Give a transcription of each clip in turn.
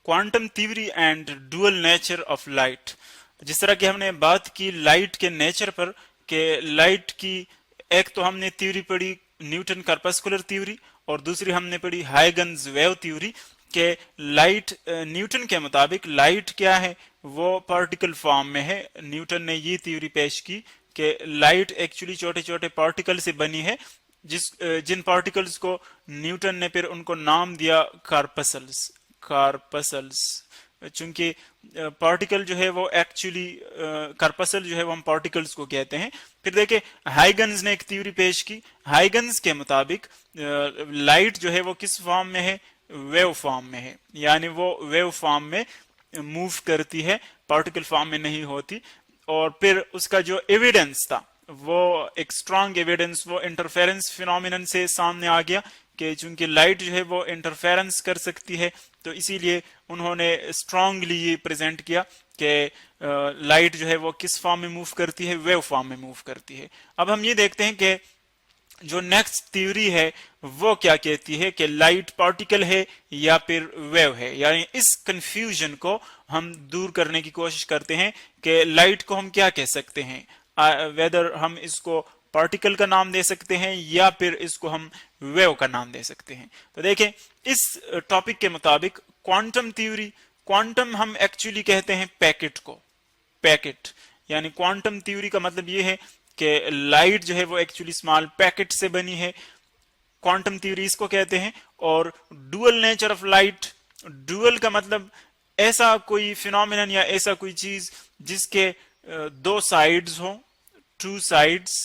Quantum theory and dual nature of light. जिस तरह की हमने बात की लाइट के नेचर पर, कि लाइट की एक तो हमने थ्योरी पढ़ी न्यूटन कार्पस्कुलर थ्योरी, और दूसरी हमने पढ़ी हाइगन्स वेव थ्योरी, के लाइट न्यूटन के मुताबिक लाइट क्या है, वो पार्टिकल फॉर्म में है। न्यूटन ने ये थ्योरी पेश की कि लाइट एक्चुअली छोटे छोटे पार्टिकल से बनी है, जिन पार्टिकल्स को न्यूटन ने फिर उनको नाम दिया कार्पसल्स। चूंकि पार्टिकल जो है वो एक्चुअली कार्पसल जो है वो हम पार्टिकल्स को कहते हैं। फिर देखे हाइगन्स ने एक थ्योरी पेश की। हाइगन्स के मुताबिक लाइट जो है वो किस फॉर्म में है, वेव फॉर्म में है, यानी वो वेव फॉर्म में मूव करती है, पार्टिकल फॉर्म में नहीं होती। और फिर उसका जो एविडेंस था वो एक स्ट्रांग एविडेंस वो इंटरफेरेंस फिनोमिनन से सामने आ गया, कि चूंकि लाइट जो है वो इंटरफेरेंस कर सकती है, तो इसीलिए उन्होंने स्ट्रांगली ये प्रेजेंट किया कि लाइट जो है वो किस फॉर्म में मूव करती है, वेव फॉर्म में मूव करती है। अब हम ये देखते हैं कि जो नेक्स्ट थ्योरी है वो क्या कहती है, कि लाइट पार्टिकल है या फिर वेव है। यानी इस कंफ्यूजन को हम दूर करने की कोशिश करते हैं कि लाइट को हम क्या कह सकते हैं, वेदर हम इसको पार्टिकल का नाम दे सकते हैं या फिर इसको हम वेव का नाम दे सकते हैं। तो देखें इस टॉपिक के मुताबिक क्वांटम थ्योरी, क्वांटम हम एक्चुअली कहते हैं पैकेट को, पैकेट यानी क्वांटम थ्योरी का मतलब ये है कि लाइट जो है वो एक्चुअली स्मॉल पैकेट से बनी है, क्वांटम थ्योरी इसको कहते हैं। और dual nature of light, dual का मतलब ऐसा कोई फिनोमिनन या ऐसा कोई चीज जिसके दो साइड्स हो, टू साइड्स,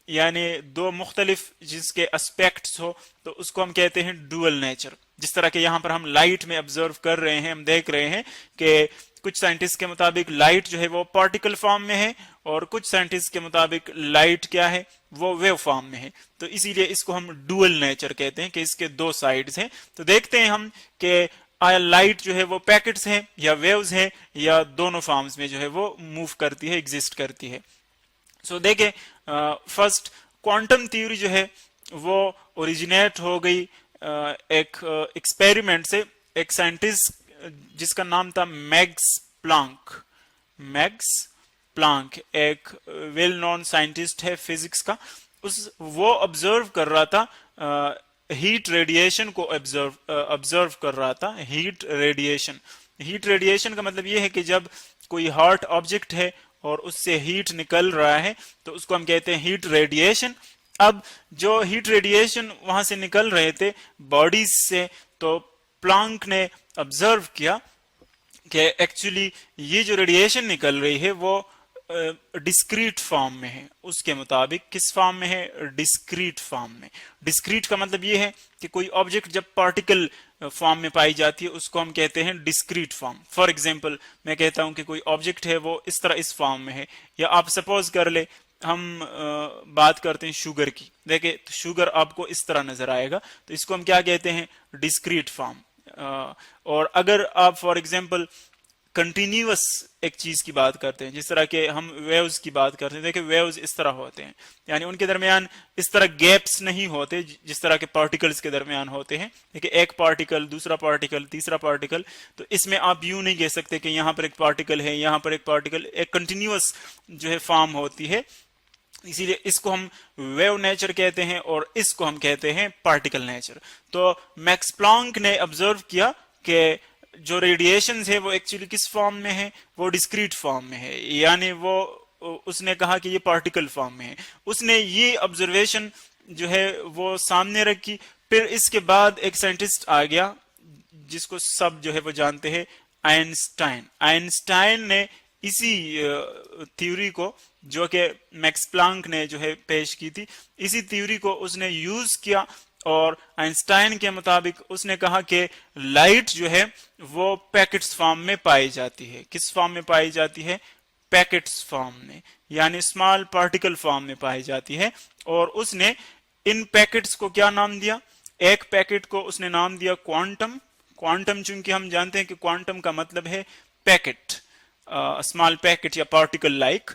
यानी दो मुख्तलिफ जिसके एस्पेक्ट्स हो, तो उसको हम कहते हैं डुअल नेचर। जिस तरह के यहाँ पर हम लाइट में ऑब्जर्व कर रहे हैं, हम देख रहे हैं कि कुछ साइंटिस्ट के मुताबिक लाइट जो है वो पार्टिकल फॉर्म में है, और कुछ साइंटिस्ट के मुताबिक लाइट क्या है, वो वेव फॉर्म में है। तो इसीलिए इसको हम डुअल नेचर कहते हैं कि इसके दो साइड्स हैं। तो देखते हैं हम कि आया लाइट जो है वो पैकेट्स है या वेव्स है, या दोनों फॉर्म्स में जो है वो मूव करती है, एग्जिस्ट करती है। सो देखें फर्स्ट क्वांटम थ्योरी जो है वो ओरिजिनेट हो गई एक एक्सपेरिमेंट से। एक साइंटिस्ट जिसका नाम था मैक्स प्लांक, मैक्स प्लांक एक वेल नोन साइंटिस्ट है फिजिक्स का। वो ऑब्जर्व कर रहा था हीट रेडिएशन को, ऑब्जर्व कर रहा था हीट रेडिएशन। हीट रेडिएशन का मतलब ये है कि जब कोई हॉट ऑब्जेक्ट है और उससे हीट निकल रहा है तो उसको हम कहते हैं हीट रेडिएशन। अब जो हीट रेडिएशन वहां से निकल रहे थे बॉडीज से, तो प्लांक ने ऑब्जर्व किया कि एक्चुअली ये जो रेडिएशन निकल रही है वो डिस्क्रीट फॉर्म में है। उसके मुताबिक किस फॉर्म में है, डिस्क्रीट फॉर्म में। डिस्क्रीट का मतलब ये है कि कोई ऑब्जेक्ट जब पार्टिकल फॉर्म में पाई जाती है उसको हम कहते हैं डिस्क्रीट फॉर्म। फॉर एग्जांपल मैं कहता हूं कि कोई ऑब्जेक्ट है वो इस तरह इस फॉर्म में है, या आप सपोज कर ले हम बात करते हैं शुगर की। देखिए तो शुगर आपको इस तरह नजर आएगा, तो इसको हम क्या कहते हैं, डिस्क्रीट फॉर्म। और अगर आप फॉर एग्जांपल कंटिन्यूअस एक चीज की बात करते हैं, जिस तरह के हम वेव्स की बात करते हैं, देखिए वेव्स इस तरह होते हैं, यानी उनके दरमियान इस तरह गैप्स नहीं होते जिस तरह के पार्टिकल्स के दरमियान होते हैं। देखिए एक पार्टिकल, दूसरा पार्टिकल, तीसरा पार्टिकल, तो इसमें आप यूं नहीं कह सकते कि यहाँ पर एक पार्टिकल है, यहाँ पर एक पार्टिकल, एक कंटिन्यूअस जो है फॉर्म होती है। इसीलिए इसको हम वेव नेचर कहते हैं और इसको हम कहते हैं पार्टिकल नेचर। तो मैक्स प्लांक ने ऑब्जर्व किया कि जो रेडिएशन है वो एक्चुअली किस फॉर्म में है, वो डिस्क्रीट फॉर्म में है, यानी वो उसने कहा कि ये पार्टिकल फॉर्म में है। उसने ये ऑब्जर्वेशन जो है वो सामने रखी। फिर इसके बाद एक साइंटिस्ट आ गया जिसको सब जो है वो जानते हैं, आइंस्टाइन। आइंस्टाइन ने इसी थ्योरी को जो कि मैक्स प्लांक ने जो है पेश की थी, इसी थ्योरी को उसने यूज किया। और आइंस्टाइन के मुताबिक उसने कहा कि लाइट जो है वो पैकेट्स फॉर्म में पाई जाती है। किस फॉर्म में पाई जाती है, पैकेट्स फॉर्म में, यानी स्मॉल पार्टिकल फॉर्म में पाई जाती है। और उसने इन पैकेट्स को क्या नाम दिया, एक पैकेट को उसने नाम दिया क्वांटम। क्वांटम चूंकि हम जानते हैं कि क्वांटम का मतलब है पैकेट, स्मॉल पैकेट या पार्टिकल लाइक।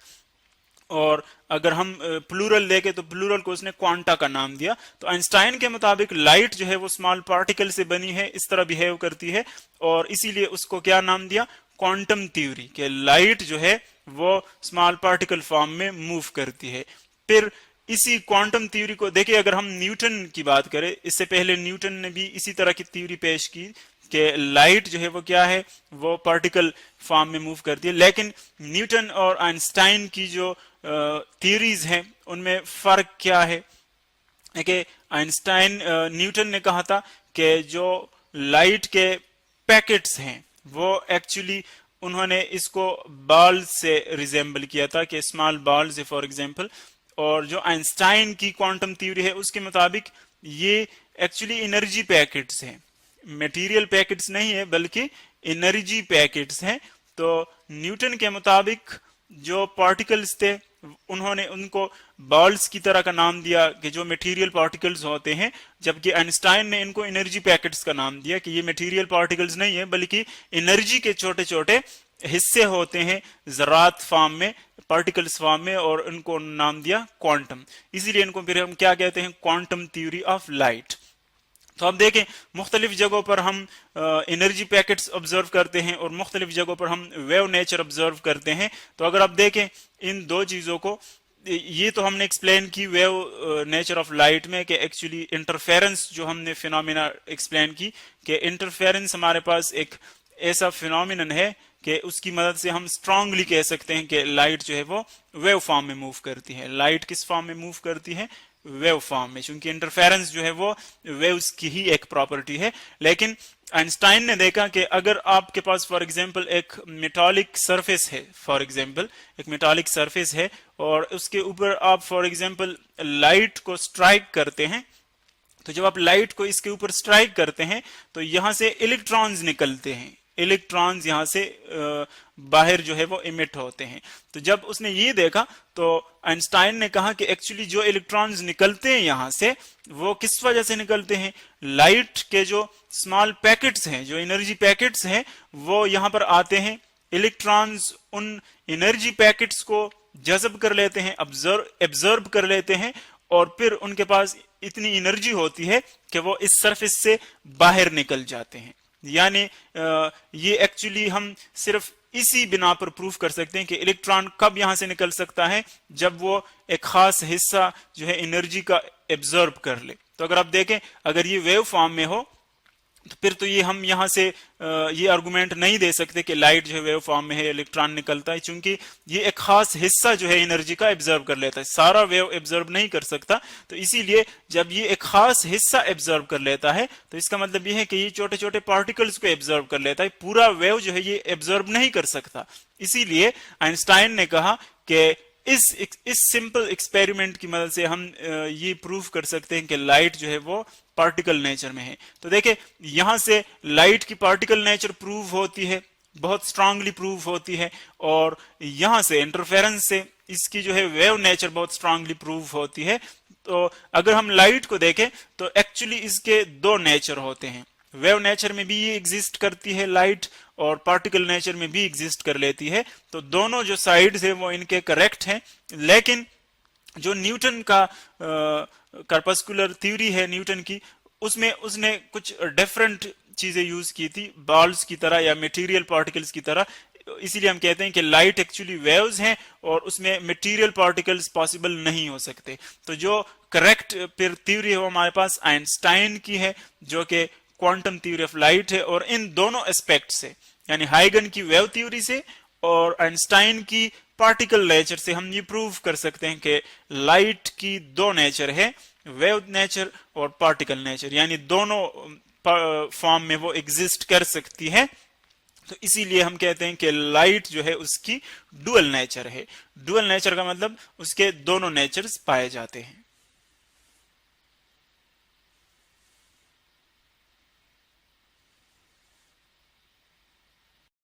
और अगर हम प्लूरल देखें तो प्लूरल को उसने क्वांटा का नाम दिया। तो आइंस्टाइन के मुताबिक लाइट जो है वो स्मॉल पार्टिकल से बनी है, इस तरह बिहेव करती है, और इसीलिए उसको क्या नाम दिया, क्वांटम थ्योरी, कि लाइट जो है वो स्मॉल पार्टिकल फॉर्म में मूव करती है। फिर इसी क्वांटम थ्योरी को देखिए, अगर हम न्यूटन की बात करें, इससे पहले न्यूटन ने भी इसी तरह की थ्योरी पेश की कि लाइट जो है वो क्या है, वो पार्टिकल फॉर्म में मूव करती है। लेकिन न्यूटन और आइंस्टाइन की जो थ्योरीज हैं उनमें फर्क क्या है कि आइंस्टाइन न्यूटन ने कहा था कि जो लाइट के पैकेट्स हैं वो एक्चुअली उन्होंने इसको बॉल से रिजेंबल किया था, कि स्मॉल बॉल से फॉर एग्जांपल। और जो आइंस्टाइन की क्वांटम थ्योरी है उसके मुताबिक ये एक्चुअली एनर्जी पैकेट्स हैं, मटेरियल पैकेट्स नहीं है बल्कि एनर्जी पैकेट्स हैं। तो न्यूटन के मुताबिक जो पार्टिकल्स थे उन्होंने उनको बॉल्स की तरह का नाम दिया कि जो मटेरियल पार्टिकल्स होते हैं, जबकि आइंस्टाइन ने इनको एनर्जी पैकेट्स का नाम दिया कि ये मटेरियल पार्टिकल्स नहीं है बल्कि एनर्जी के छोटे छोटे हिस्से होते हैं ज़रात फॉर्म में, पार्टिकल्स फॉर्म में, और उनको नाम दिया क्वांटम। इसीलिए इनको फिर हम क्या कहते हैं, क्वांटम थ्योरी ऑफ लाइट। तो अब देखें, मुख्तलिफ जगहों पर हम एनर्जी पैकेट्स ऑब्जर्व करते हैं और मुख्तलिफ जगहों पर हम वेव नेचर ऑब्जर्व करते हैं। तो अगर आप देखें इन दो चीज़ों को, ये तो हमने एक्सप्लेन की वेव नेचर ऑफ लाइट में कि एक्चुअली इंटरफेरेंस जो हमने फिनोमिना एक्सप्लेन की, कि इंटरफेरेंस हमारे पास एक ऐसा फिनोमिनन है कि उसकी मदद से हम स्ट्रांगली कह सकते हैं कि लाइट जो है वो वेव फॉर्म में मूव करती है। लाइट किस फॉर्म में मूव करती है, वेव फॉर्म में, क्योंकि इंटरफेरेंस जो है वो वेव्स की ही एक प्रॉपर्टी है। लेकिन आइंस्टाइन ने देखा कि अगर आपके पास फॉर एग्जांपल एक मेटालिक सरफेस है, फॉर एग्जांपल एक मेटालिक सरफेस है, और उसके ऊपर आप फॉर एग्जांपल लाइट को स्ट्राइक करते हैं, तो जब आप लाइट को इसके ऊपर स्ट्राइक करते हैं तो यहां से इलेक्ट्रॉन्स निकलते हैं, इलेक्ट्रॉन्स यहां से बाहर जो है वो इमिट होते हैं। तो जब उसने ये देखा तो आइंस्टाइन ने कहा कि एक्चुअली जो इलेक्ट्रॉन्स निकलते हैं यहां से, वो किस वजह से निकलते हैं, लाइट के जो स्मॉल पैकेट्स हैं, जो एनर्जी पैकेट्स हैं, वो यहां पर आते हैं, इलेक्ट्रॉन्स उन एनर्जी पैकेट्स को जज़ब कर लेते हैं, एब्जर्व कर लेते हैं, और फिर उनके पास इतनी एनर्जी होती है कि वो इस सरफेस से बाहर निकल जाते हैं। यानी ये एक्चुअली हम सिर्फ इसी बिना पर प्रूफ कर सकते हैं कि इलेक्ट्रॉन कब यहां से निकल सकता है, जब वो एक खास हिस्सा जो है एनर्जी का एब्जॉर्ब कर ले। तो अगर आप देखें, अगर ये वेव फॉर्म में हो तो फिर तो ये हम यहां से ये आर्गुमेंट नहीं दे सकते कि लाइट जो है वेव फॉर्म में है, इलेक्ट्रॉन निकलता है, क्योंकि ये एक खास हिस्सा जो है एनर्जी का एब्जॉर्ब कर लेता है, सारा वेव एब्जॉर्ब नहीं कर सकता। तो इसीलिए जब ये एक खास हिस्सा एब्जॉर्ब कर लेता है तो इसका मतलब ये है कि ये छोटे छोटे पार्टिकल्स को एब्जॉर्ब कर लेता है, पूरा वेव जो है ये एब्जॉर्ब नहीं कर सकता। इसीलिए आइंस्टाइन ने कहा कि इस सिंपल एक्सपेरिमेंट की मदद से हम ये प्रूव कर सकते हैं कि लाइट जो है वो पार्टिकल नेचर में है। तो देखिए, यहां से लाइट की पार्टिकल नेचर प्रूव होती है, बहुत स्ट्रांगली प्रूव होती है, और यहां से इंटरफेरेंस से इसकी जो है वेव नेचर बहुत स्ट्रांगली प्रूव होती है। तो अगर हम लाइट को देखें तो एक्चुअली इसके दो नेचर होते हैं, वेव नेचर में भी ये एग्जिस्ट करती है लाइट, और पार्टिकल नेचर में भी एग्जिस्ट कर लेती है। तो दोनों जो साइड्स है वो इनके करेक्ट हैं। लेकिन जो न्यूटन का कर्पस्कुलर थ्योरी है न्यूटन की, उसमें उसने कुछ डिफरेंट चीजें यूज की थी, बॉल्स की तरह या मटेरियल पार्टिकल्स की तरह। इसीलिए हम कहते हैं कि लाइट एक्चुअली वेव्स हैं और उसमें मटेरियल पार्टिकल्स पॉसिबल नहीं हो सकते। तो जो करेक्ट फिर थ्योरी है वो हमारे पास आइंस्टाइन की है, जो कि क्वांटम थ्योरी ऑफ लाइट है। और इन दोनों एस्पेक्ट से, यानी हाइगन की वेव थ्योरी से और आइंस्टाइन की पार्टिकल नेचर से, हम ये प्रूव कर सकते हैं कि लाइट की दो नेचर है, वेव नेचर और पार्टिकल नेचर, यानी दोनों फॉर्म में वो एग्जिस्ट कर सकती है। तो इसीलिए हम कहते हैं कि लाइट जो है उसकी डुअल नेचर है। डुअल नेचर का मतलब उसके दोनों नेचर्स पाए जाते हैं।